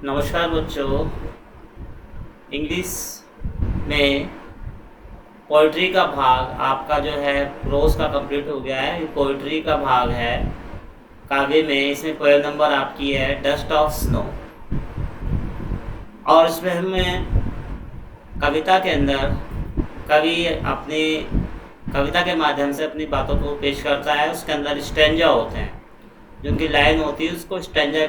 नमस्कार बच्चों। इंग्लिश में पोइट्री का भाग आपका जो है प्रोज का कंप्लीट हो गया है। ये पोइट्री का भाग है काव्य में। इसमें पोएम नंबर आपकी है डस्ट ऑफ स्नो। और इसमें हमें कविता के अंदर कवि अपनी कविता के माध्यम से अपनी बातों को पेश करता है। उसके अंदर स्टैंजा होते हैं, जो उनकी लाइन होती है उसको स्टैंजा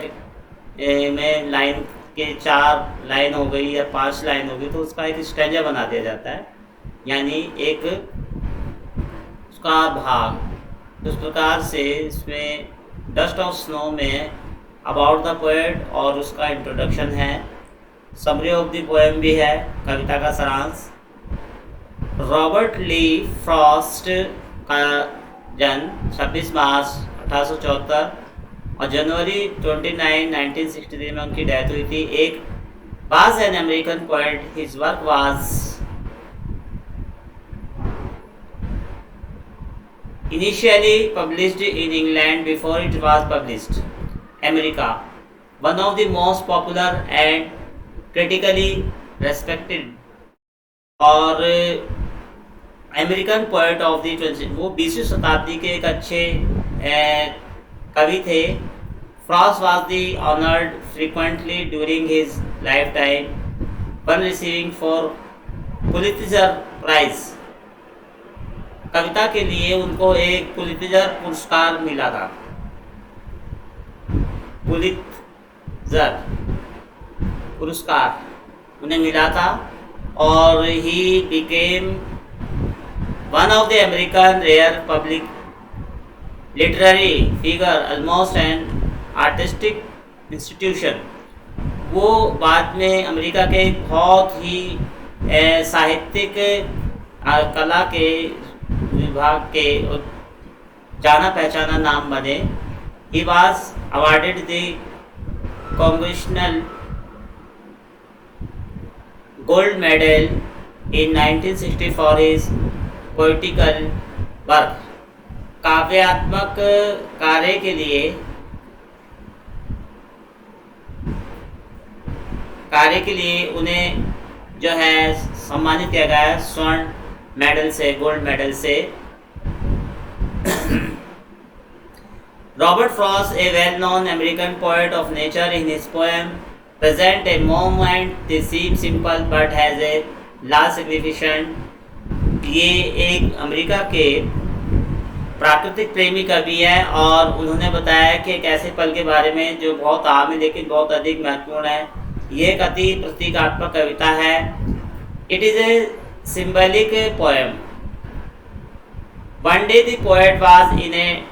में लाइन के 4 लाइन हो गई या 5 लाइन हो गई तो उसका एक स्टैंजा बना दिया जाता है, यानी एक उसका भाग। इस प्रकार से इसमें डस्ट ऑफ स्नो में अबाउट द पोएट और उसका इंट्रोडक्शन है, समरी ऑफ द पोएम भी है, कविता का सारांश। रॉबर्ट ली फ्रॉस्ट का जन्म 26 मार्च 1874 और जनवरी 29, 1963 में उनकी डेथ हुई थी। एक was an American poet. His work was initially published in England before it was published America. One of the most popular and critically respected और अमेरिकन पोएट ऑफ द 20, वो 20वीं शताब्दी के एक अच्छे कवि थे। Frost was the honored frequently during his lifetime, one receiving for Pulitzer Prize. कविता के लिए उनको एक पुलित्जर पुरस्कार मिला था। पुलित्जर पुरस्कार उन्हें मिला था और he became one of the American rare public literary figure, almost an artistic institution. वो बाद में अमेरिका के बहुत ही साहित्यिक कला के विभाग के जाना पहचाना नाम बने। He was awarded the congressional gold medal in 1960 for his poetical work. काव्यात्मक कार्य के लिए उन्हें जो है सम्मानित किया गया है स्वर्ण मेडल से, गोल्ड मेडल से। Robert Frost, a well known American poet of nature, in his poem present a moment the seem simple but has a large significant. ये एक अमेरिका के प्राकृतिक प्रेमी कवि है और उन्होंने बताया कि एक ऐसे पल के बारे में जो बहुत आम है लेकिन बहुत अधिक महत्वपूर्ण है। ये एक अति प्रतीकात्मक कविता है। It is a symbolic poem. One day the poet was in A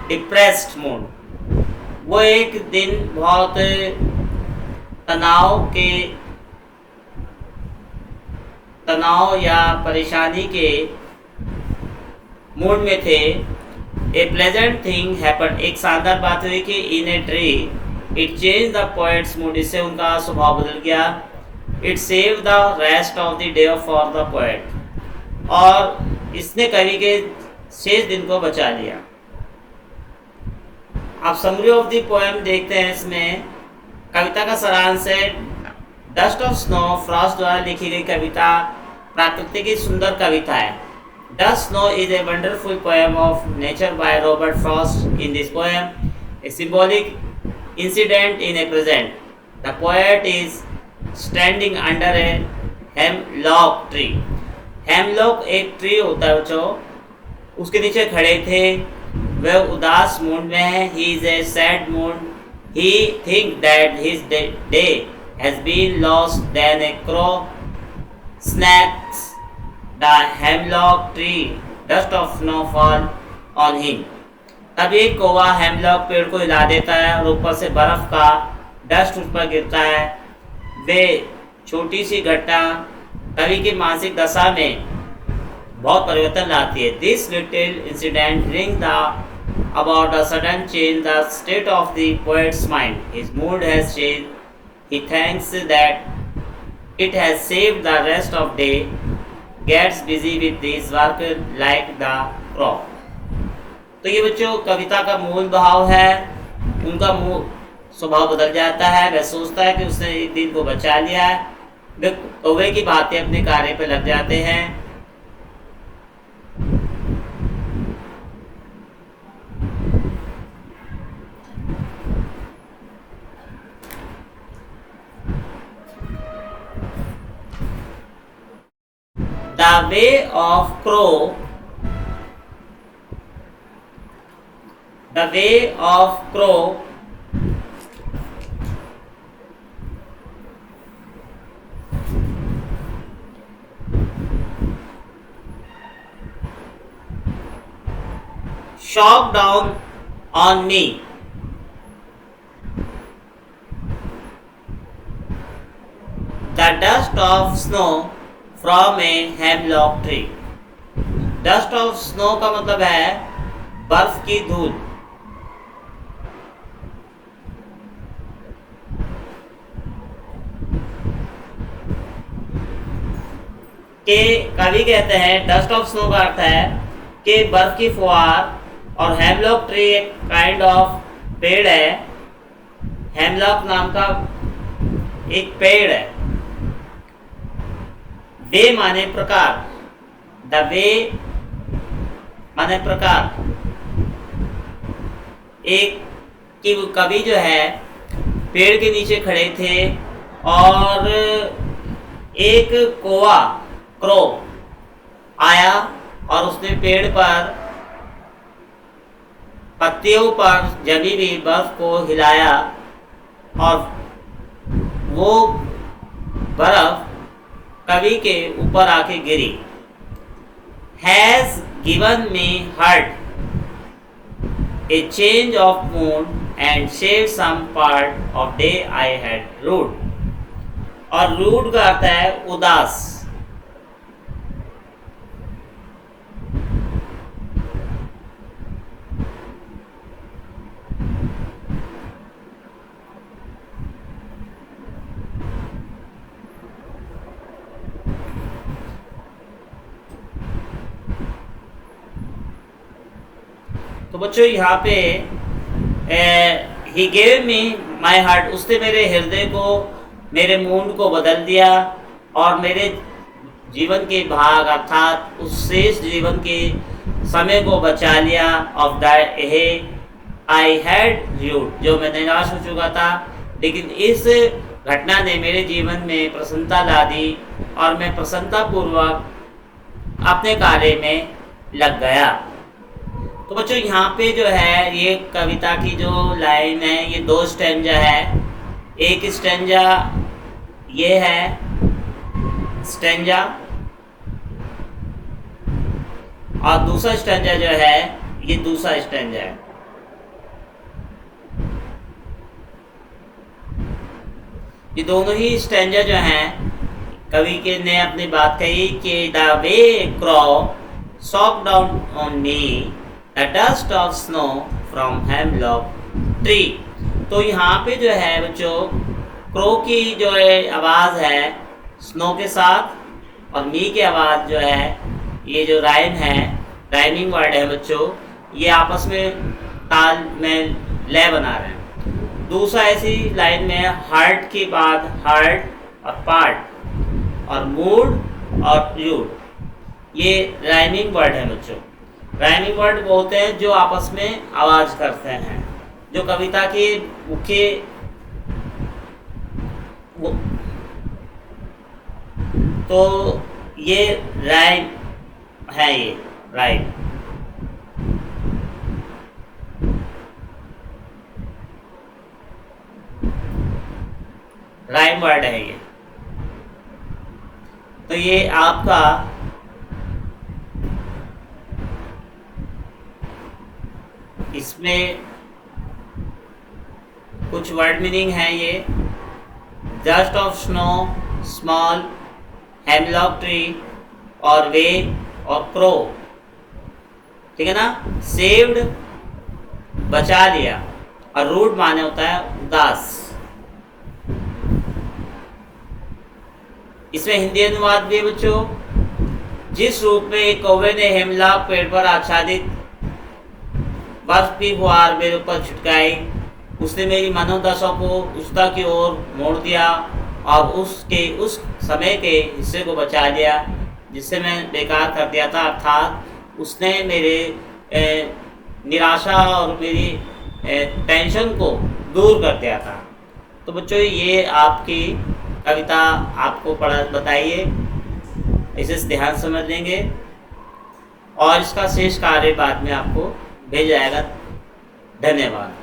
depressed mood. वो एक दिन बहुत तनाव या परेशानी के मूड में थे। ए प्लेजेंट थिंग हैपेंड, एक शानदार बात हुई कि in a tree it change the poet's mood, इससे उनका स्वभाव बदल गया। It save the rest of the day for the poet, और इसने कवि के शेष दिन को बचा लिया। आप समरी ऑफ द पोएम देखते हैं। इसमें कविता का सारांश है डस्ट ऑफ स्नो। फ्रॉस्ट द्वारा लिखी गई कविता प्राकृतिक की सुंदर कविता है। Dust snow is a wonderful poem of nature by Robert Frost. In this poem a symbolic incident in a present. The poet is standing under a hemlock tree. Hemlock एक tree होता है बच्चों, उसके नीचे खड़े थे। वह उदास मूड में है। He is a sad mood. He think that his day has been lost. Then a crow snacks the hemlock tree. Dust of snow fall on him. तब एक कौवा हेमलॉक पेड़ को हिला देता है और ऊपर से बर्फ का डस्ट उस पर गिरता है। वे छोटी सी घटना कवि की मानसिक दशा में बहुत परिवर्तन लाती है। This little incident bring the about a sudden change the state of the poet's mind. His mood has change. He thanks that it has saved the rest of day, gets busy with this work like the crop. तो ये बच्चों कविता का मूल भाव है। उनका स्वभाव बदल जाता है। वह सोचता है कि उसने एक दिन को बचा लिया है। वे कौवे की भांति अपने कार्य पर लग जाते हैं। The way of crow, the way of crow shock down on me. The dust of snow from a hemlock tree. Dust of snow का मतलब है बर्फ की धूल। के कवि कहते हैं डस्ट ऑफ स्नो का अर्थ है कि बर्फ की फुहार, और हेमलॉक ट्री एक काइंड ऑफ पेड़ है। हेमलॉक नाम का एक पेड़ है। वे माने प्रकार, द वे माने प्रकार। एक कि कवि जो है पेड़ के नीचे खड़े थे और एक कौवा क्रो आया और उसने पेड़ पर पत्तियों पर जमी हुई बर्फ को हिलाया और वो बर्फ कवि के ऊपर आके गिरी। Has given me heart a change of mood and saved some part of day I had rued. और रूड का अर्थ है उदास। तो बच्चों यहाँ पे he gave me my heart, उसने मेरे हृदय को, मेरे मूड को बदल दिया और मेरे जीवन के भाग अर्थात उस शेष जीवन के समय को बचा लिया। Of the I had dude, जो मैं निराश हो चुका था, लेकिन इस घटना ने मेरे जीवन में प्रसन्नता ला दी और मैं प्रसन्नतापूर्वक अपने कार्य में लग गया। तो बच्चों यहाँ पे जो है ये कविता की जो लाइन है ये दो स्टैंजा है। एक स्टैंजा ये है स्टैंजा और दूसरा स्टैंजा जो है ये दूसरा स्टैंजा है। ये दोनों ही स्टैंजा जो हैं कवि के ने अपनी बात कही कि the way crow shook down on me the dust of snow from hemlock tree. तो यहाँ पे जो है बच्चों क्रो की जो है आवाज़ है स्नो के साथ और मी की आवाज़ जो है ये जो राइम है, राइमिंग वर्ड है बच्चों, ये आपस में ताल में लय बना रहे हैं। दूसरा ऐसी लाइन में हार्ट के बाद हार्ट और पार्ट और मूड और यूड, ये राइमिंग वर्ड है बच्चों। राइमिंग वर्ड बोलते हैं जो आपस में आवाज़ करते हैं, जो कविता के मुख्य तो ये राइम है, ये राइम। राइम वर्ड है ये। तो ये आपका इसमें कुछ वर्ड मीनिंग है। ये just of snow, small, hemlock tree और वे और क्रो, ठीक है ना। सेव्ड बचा लिया और रूड माने होता है उदास। इसमें हिंदी अनुवाद भी बच्चों, जिस रूप में एक कौवे ने हेमलॉक पेड़ पर आच्छादित बर्फ की फुहार मेरे ऊपर छिटकाई उसने मेरी मनोदशा को उच्चता की ओर मोड़ दिया और उसके उस समय के हिस्से को बचा लिया जिससे मैं बेकार कर दिया था। अर्थात उसने मेरे निराशा और मेरी टेंशन को दूर कर दिया था। तो बच्चों, ये आपकी कविता आपको पढ़ा बताइए, इसे ध्यान समझ लेंगे और इसका शेष कार्य बाद में आपको भेजा जाएगा। धन्यवाद।